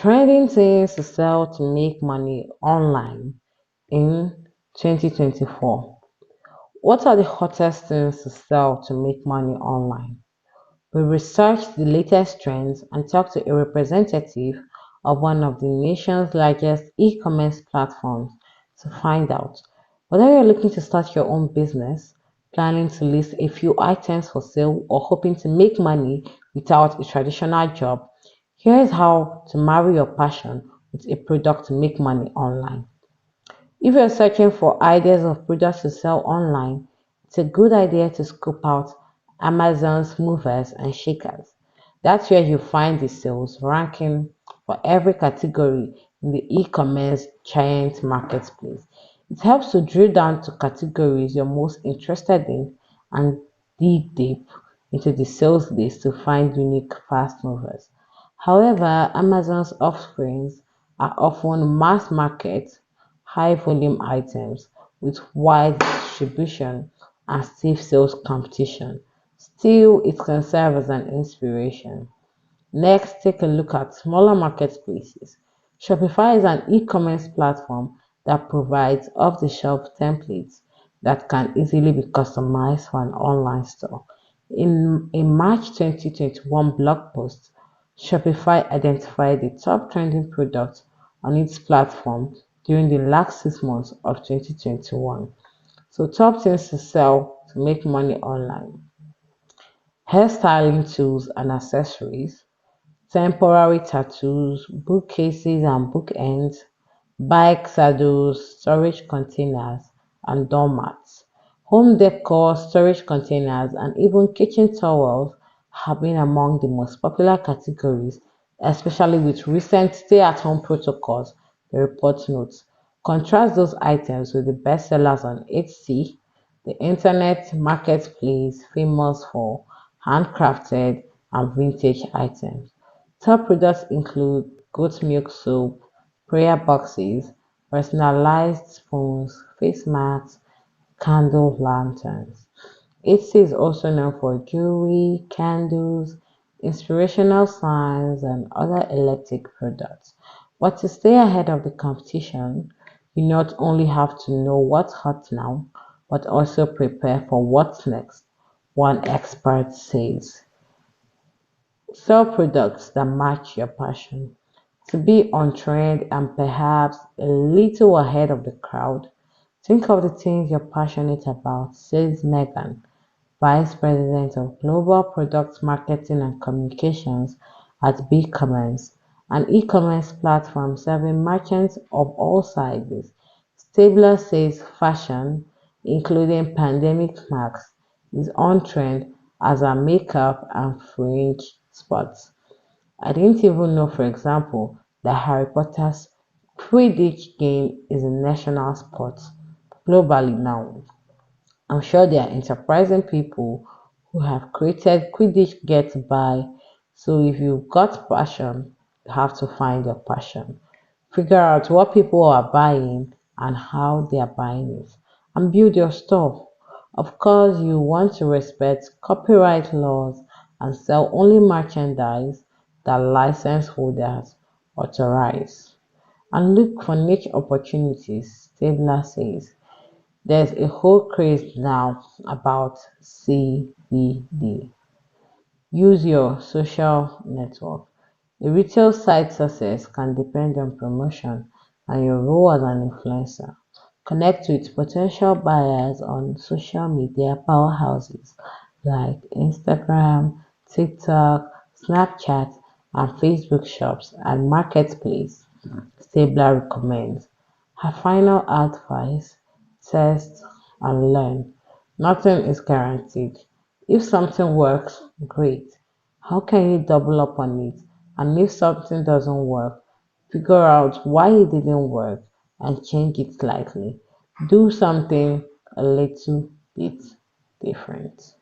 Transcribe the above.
Trending things to sell to make money online in 2024. What are the hottest things to sell to make money online? We researched the latest trends and talked to a representative of one of the nation's largest e commerce platforms to find out whether you're looking to start your own business, planning to list a few items for sale, or hoping to make money without a traditional job. Here's how to marry your passion with a product to make money online. If you're searching for ideas of products to sell online, it's a good idea to scope out Amazon's movers and shakers. That's where you find the sales ranking for every category in the e-commerce giant marketplace. It helps to drill down to categories you're most interested in and dig deep into the sales list to find unique fast movers. However, Amazon's offerings are often mass market, high volume items with wide distribution and stiff sales competition. Still, it can serve as an inspiration. Next, take a look at smaller marketplaces. Shopify is an e commerce platform that provides off the shelf templates that can easily be customized for an online store. In a March 2021 blog post, Shopify identified the top trending products on its platform during the last 6 months of 2021. So, top things to sell to make money online: hairstyling tools and accessories, temporary tattoos, bookcases and bookends, bike saddles, storage containers, and doormats. Home decor, storage containers, and even kitchen towels have been among the most popular categories, especially with recent stay at home protocols, the report notes. Contrast those items with the bestsellers on Etsy, the internet marketplace famous for handcrafted and vintage items. Top products include goat milk soap, prayer boxes, personalized spoons, face masks, candle lanterns. Etsy is also known for jewelry, candles, inspirational signs, and other electric products. But to stay ahead of the competition, you not only have to know what's hot now, but also prepare for what's next, one expert says. Sell products that match your passion. To be on trend and perhaps a little ahead of the crowd, think of the things you're passionate about, says Megan, Vice President of Global Product Marketing and Communications at BigCommerce, an e-commerce platform serving merchants of all sizes. Stabler says fashion, including pandemic masks, is on trend as are makeup and fringe spots. I didn't even know, for example, that Harry Potter's Quidditch game is a national sport globally now. I'm sure there are enterprising people who have created Quidditch Get By. So if you've got passion, you have to find your passion. Figure out what people are buying and how they are buying it, and build your store. Of course, you want to respect copyright laws and sell only merchandise that license holders authorize. And look for niche opportunities, Stabler says. There's a whole craze now about CBD. Use your social network. A retail site success can depend on promotion and your role as an influencer. Connect with potential buyers on social media powerhouses like Instagram, TikTok, Snapchat, and Facebook shops and marketplace. Stabler recommends. Her final advice: test and learn. Nothing is guaranteed. If something works, great. How can you double up on it? And if something doesn't work, figure out why it didn't work and change it slightly. Do something a little bit different.